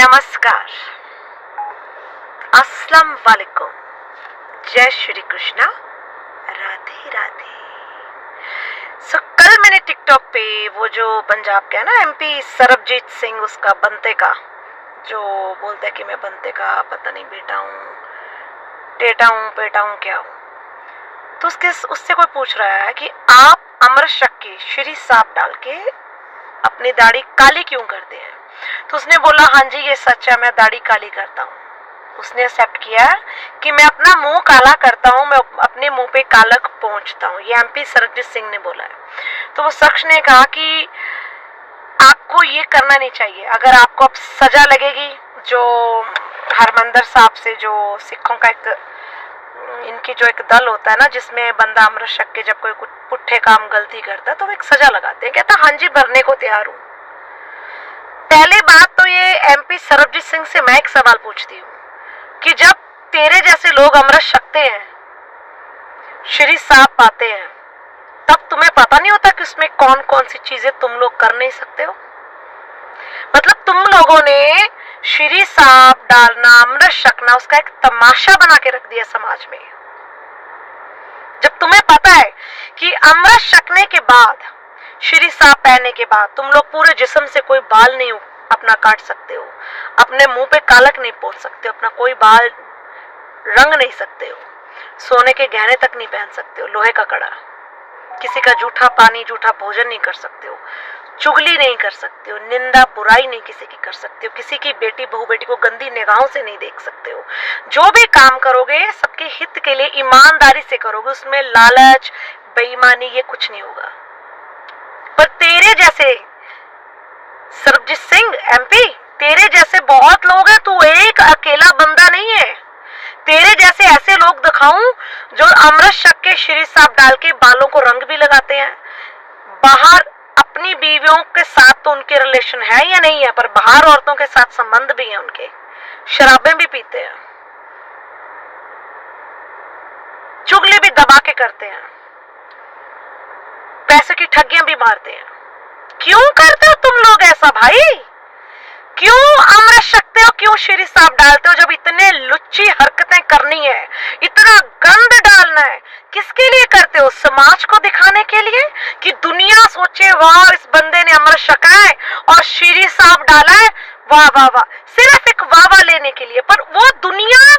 नमस्कार, अस्सलाम वालेकुम, जय श्री कृष्णा, राधे राधे। कल मैंने टिकटॉक पे वो जो पंजाब का है ना एमपी सरबजीत सिंह, उसका बनते का जो बोलता है कि मैं बनते का पता नहीं बेटा हूँ, टेटा हूँ, पेटा हूँ, क्या हूँ, तो उससे कोई पूछ रहा है कि आप अमृत शक्की श्री सांप डाल के अपनी दाढ़ी काली क्यों करते हैं। तो उसने बोला हाँ जी ये सच है, मैं दाढ़ी काली करता हूँ। उसने एक्सेप्ट किया कि मैं अपना मुंह काला करता हूँ, मैं अपने मुंह पे कालक पहुंचता हूँ। ये एमपी सरबजीत सिंह ने बोला है। तो वो शख्स ने कहा कि आपको ये करना नहीं चाहिए। अगर आपको अब सजा लगेगी, जो हरमंदर साहब से जो सिखों का इनकी जो एक दल होता है ना, जिसमें बंदा अमृत शक के जब कोई पुट्ठे काम गलती करता है तो वो एक सजा लगाते हैं। कहता हाँ जी भरने को तैयार हूँ। पहली बात तो ये एमपी सरबजीत सिंह से मैं एक सवाल पूछती हूँ कि जब तेरे जैसे लोग अमृत शकते हैं, श्री सांप पाते हैं, तब तुम्हें पता नहीं होता कि उसमें कौन कौन सी चीजें तुम लोग कर नहीं सकते हो। मतलब तुम लोगों ने श्री सांप डालना, अमृत शकना, उसका एक तमाशा बना के रख दिया समाज में। जब तुम्हें पता है कि अमृत शकने के बाद, श्री सांप पहनने के बाद तुम लोग पूरे जिस्म से कोई बाल नहीं अपना काट सकते हो, अपने मुंह पे कालक नहीं पोंछ सकते हो, अपना कोई बाल रंग नहीं सकते हो, सोने के गहने तक नहीं पहन सकते हो, लोहे का कड़ा, किसी का जूठा पानी, जूठा भोजन नहीं कर सकते हो, चुगली नहीं कर सकते हो, निंदा बुराई नहीं किसी की कर सकते हो, किसी की बेटी बहू बेटी को गंदी निगाहों से नहीं देख सकते हो। जो भी काम करोगे सबके हित के लिए ईमानदारी से करोगे, उसमें लालच बेईमानी ये कुछ नहीं होगा। पर तेरे जैसे सरबजीत सिंह एमपी, तेरे जैसे बहुत लोग हैं, तू एक अकेला बंदा नहीं है। तेरे जैसे ऐसे लोग दिखाऊं जो अमृत शक के श्री सांप डाल के बालों को रंग भी लगाते हैं, बाहर अपनी बीवियों के साथ तो उनके रिलेशन है या नहीं है, पर बाहर औरतों के साथ संबंध भी है उनके, शराबें भी पीते हैं, चुगली भी दबा के करते हैं, पैसे की ठगियां भी मारते हैं। क्यों करते हो तुम लोग ऐसा भाई? क्यों अमृत शकते हो, क्यों श्री सांप डालते हो? जब इतने लुच्ची हरकतें करनी है, इतना गंद डालना है, किसके लिए करते हो? समाज को दिखाने के लिए कि दुनिया सोचे वाह इस बंदे ने अमृत शका है और श्री सांप डाला है, वाह वाह वाह, सिर्फ एक वाह वाह लेने के लिए। पर वो दुनिया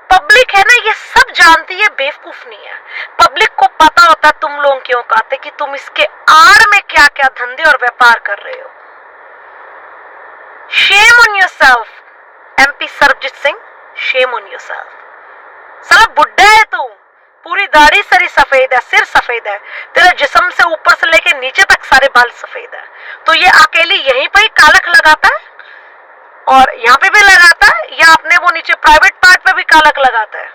पब्लिक है ना, ये सब जानती है, बेवकूफ नहीं है। पब्लिक को पता होता है तुम लोग क्यों कहते कि तुम इसके आड़ में क्या क्या धंधे और व्यापार कर रहे हो। Shame on yourself MP Sarabjit Singh, shame on yourself. साला बुड्ढा है तू, पूरी दाढ़ी सारी सफेद है, सिर सफेद है, तेरा जिस्म से ऊपर से लेके नीचे तक सारे बाल सफेद है, तो ये अकेली यहीं पर ही कालक लगाता है और यहाँ पे भी लगाता है, या अपने वो नीचे प्राइवेट पार्ट पे भी कालक लगाता है।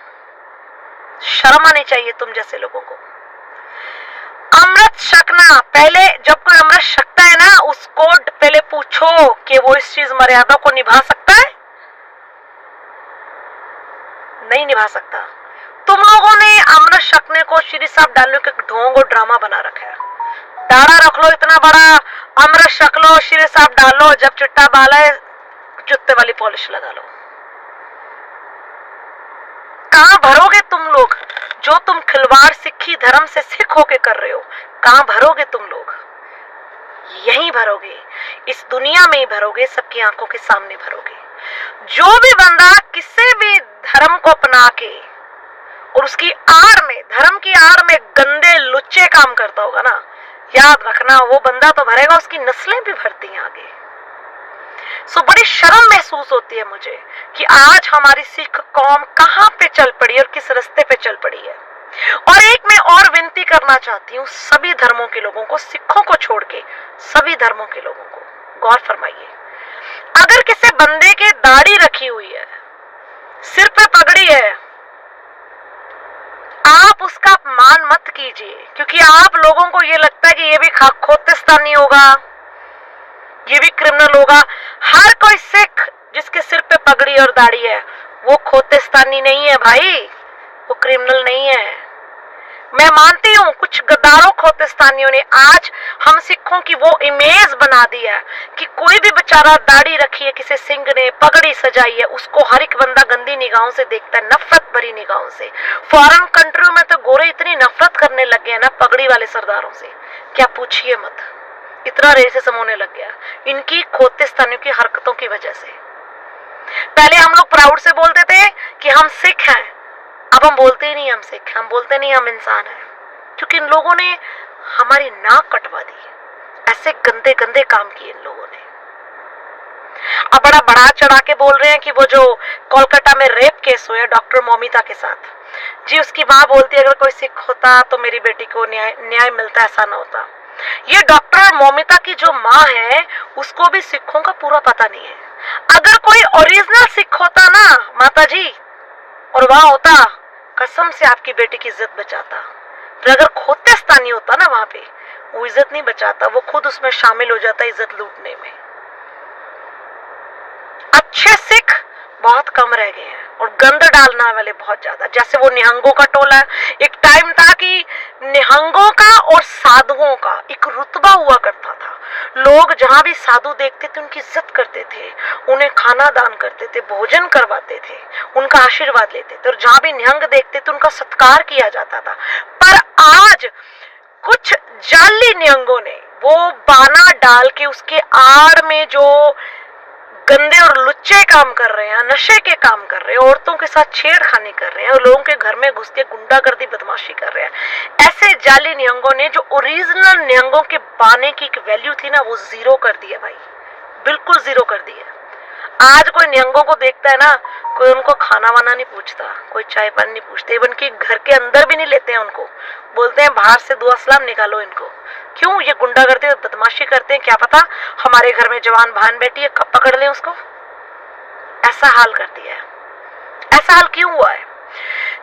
शर्म आनी चाहिए तुम जैसे लोगों को। अमृत शकना, पहले जब कोई अमृत शकता है ना, उसको पहले पूछो कि वो इस चीज मर्यादा को निभा सकता है, नहीं निभा सकता। तुम लोगों ने अमृत शकने को, श्री सांप डालने का ढोंग और ड्रामा बना रखा है। दाढ़ा रख लो इतना बड़ा, अमृत शक लो, श्री सांप डालो, जब चिट्टा बाल है जुत्ते वाली पॉलिश लगा लो। कहां भरोगे तुम लोग? जो तुम खिलवाड़ सिक्खी धर्म से सिख होके कर रहे हो, कहां भरोगे तुम लोग? यहीं भरोगे, इस दुनिया में ही भरोगे, सबकी आंखों के सामने भरोगे। जो भी बंदा किसी भी धर्म को अपना के और उसकी आड़ में, धर्म की आड़ में गंदे लुच्चे काम करता होगा ना, याद रखना वो बंदा तो भरेगा, उसकी नस्लें भी भरती हैं आगे। सो बड़ी शर्म महसूस होती है मुझे कि आज हमारी सिख कौम कहां पे चल पड़ी और किस रास्ते पे चल पड़ी है। और एक मैं और विनती करना चाहती हूँ सभी धर्मों के लोगों को, सिखों को छोड़ के सभी धर्मों के लोगों को, गौर फरमाइए। अगर किसी बंदे के दाढ़ी रखी हुई है, सिर पे पगड़ी है, आप उसका अपमान मत कीजिए, क्योंकि आप लोगों को ये लगता है कि ये भी खोतिस्तानी होगा, ये भी क्रिमिनल होगा। हर कोई सिख जिसके सिर पे पगड़ी और दाढ़ी है वो खोतिस्तानी नहीं है भाई, वो क्रिमिनल नहीं है। मैं मानती हूँ कुछ गद्दारों खोतिस्तानियों ने आज हम सिखों की वो इमेज बना दी है कि कोई भी बेचारा दाढ़ी रखी है, किसी सिंह ने पगड़ी सजाई है, उसको हर एक बंदा गंदी निगाहों से देखता है, नफरत भरी निगाहों से। फॉरेन कंट्रियों में तो गोरे इतनी नफरत करने लग गए हैं ना पगड़ी वाले सरदारों से, क्या पूछिए मत। इतना रेसिज्म होने लग गया इनकी खोतिस्तानियों की हरकतों की वजह से। पहले हम लोग प्राउड से बोलते थे कि हम सिख हैं, अब हम बोलते ही नहीं हम सिख, हम बोलते नहीं हम इंसान हैं, क्योंकि इन लोगों ने हमारी नाक कटवा दी। ऐसे गंदे गंदे काम किए इन लोगों ने। अब बड़ा बढ़ा चढ़ा के बोल रहे हैं कि वो जो कोलकाता में रेप केस हुआ डॉक्टर मोमिता के साथ, जी उसकी माँ बोलती है अगर कोई सिख होता तो मेरी बेटी को न्याय मिलता, ऐसा ना होता। ये डॉक्टर मोमिता की जो माँ है उसको भी सिखों का पूरा पता नहीं है। अगर कोई ओरिजिनल सिख होता ना माता जी और वहां होता, कसम से आपकी बेटी की इज्जत बचाता। पर अगर खोतिस्तानी होता ना वहां पे, वो इज्जत नहीं बचाता, वो खुद उसमें शामिल हो जाता इज्जत लूटने में। अच्छे सिख बहुत कम रह गए हैं और गंद डालने वाले बहुत ज्यादा। जैसे वो निहंगों का टोला, एक टाइम था कि निहंगों का और साधुओं का एक रुतबा हुआ करता था। लोग जहां भी साधु देखते थे उनकी इज्जत करते थे, उन्हें खाना दान करते थे, भोजन करवाते थे, उनका आशीर्वाद लेते थे। और जहां भी निहंग देखते थे उनका सत्कार किया जाता था। पर आज कुछ जाली निहंगों ने वो बाना डाल के उसके आड़ में जो गंदे और लुच्चे काम कर रहे हैं, नशे के काम कर रहे हैं, औरतों के साथ छेड़खानी कर रहे हैं और लोगों के घर में घुस के गुंडागर्दी बदमाशी कर रहे हैं। ऐसे जाली निहंगों ने जो ओरिजिनल निहंगों के बाने की एक वैल्यू थी ना, वो जीरो कर दिया भाई, बिल्कुल जीरो कर दिया। आज कोई निहंगों को देखता है ना, कोई उनको खाना वाना नहीं पूछता, कोई चाय पानी नहीं पूछते, इवन कि घर के अंदर भी नहीं लेते हैं उनको। बोलते हैं बाहर से दुआ सलाम निकालो इनको। क्यों? ये गुंडागर्दी और बदमाशी करते हैं, क्या पता हमारे घर में जवान बहन बैठी है कब पकड़ लें उसको। ऐसा हाल कर दिया है। ऐसा हाल क्यों हुआ है?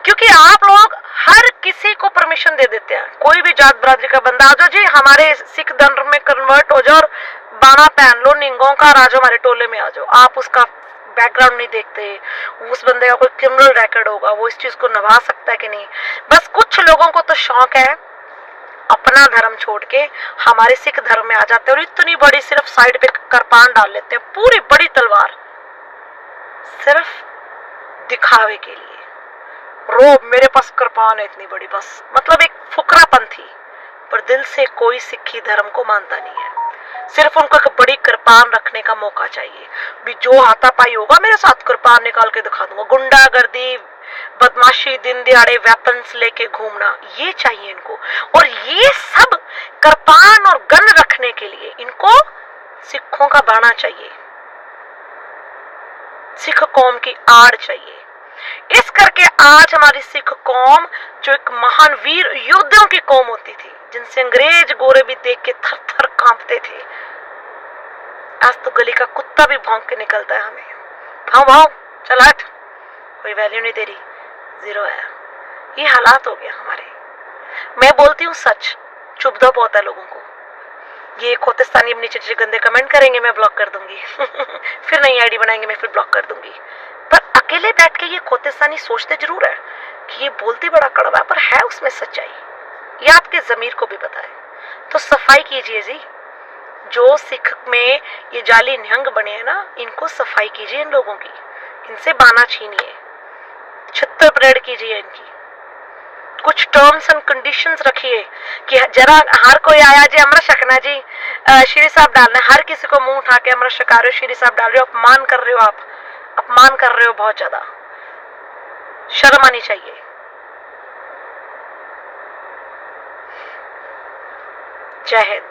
क्योंकि आप लोग हर किसी को परमिशन दे देते हैं। कोई भी जात बरादरी का बंदा आ जाओ जी, हमारे सिख धर्म में कन्वर्ट हो जाओ और बाना पहन लो निंगों का, आ जाओ हमारे टोले में आ जाओ। आप उसका बैकग्राउंड नहीं देखते, उस बंदे का कोई क्रिमिनल रिकॉर्ड होगा, वो इस चीज को निभा सकता है कि नहीं। बस कुछ लोगों को तो शौक है, अपना धर्म छोड़ के हमारे सिख धर्म में आ जाते हैं और इतनी बड़ी सिर्फ साइड पे कृपान डाल लेते हैं, पूरी बड़ी तलवार, सिर्फ दिखावे के लिए। रोब मेरे पास कृपान है इतनी बड़ी, बस मतलब एक फुकरापंथी। पर दिल से कोई सिखी धर्म को मानता नहीं है, सिर्फ उनको एक बड़ी कृपान रखने का मौका चाहिए। भी जो हाथापाई होगा मेरे साथ कृपान निकाल के दिखा दूंगा। गुंडागर्दी, बदमाशी, दिन दिहाड़े वेपन्स लेके घूमना, ये चाहिए इनको। और ये सब कृपान और गन रखने के लिए इनको सिखों का बाना चाहिए, सिख कौम की आड़ चाहिए। इस करके आज हमारी सिख कौम, जो एक महान वीर योद्धाओं की कौम होती थी, जिनसे अंग्रेज गोरे भी देख के थर थर कांपते थे, आज तो गली का कुत्ता भी भौंक के निकलता है हमें, भाव भाव चल हट, कोई वैल्यू नहीं तेरी, जीरो है। ये हालात हो गया हमारे। मैं बोलती हूँ सच, चुभदा बहुत है लोगों को। ये खोतिस्तानी अपनी नीचे गंदे कमेंट करेंगे, मैं ब्लॉक कर दूंगी फिर नई आईडी बनाएंगे, मैं फिर ब्लॉक कर दूंगी। पर अकेले बैठ के ये खोतिस्तानी सोचते जरूर है कि ये बोलती बड़ा कड़वा, पर है उसमें सच्चाई, ये आपके जमीर को भी पता है। तो सफाई कीजिए जी, जो सिख में ये जाली निहंग बने हैं ना, इनको सफाई कीजिए इन लोगों की, इनसे बाना छीनिए, छत्तर परेड कीजिए इनकी। कुछ टर्म्स एंड कंडीशंस रखिए कि जरा हर कोई आया जी अमृत छकना जी, श्री साहब डालना, हर किसी को मुंह उठा के अमृत छका रहे हो, श्री साहब डाल रहे हो, अपमान कर रहे हो, आप अपमान कर रहे हो बहुत ज्यादा, शर्म आनी चाहिए। जय हिंद।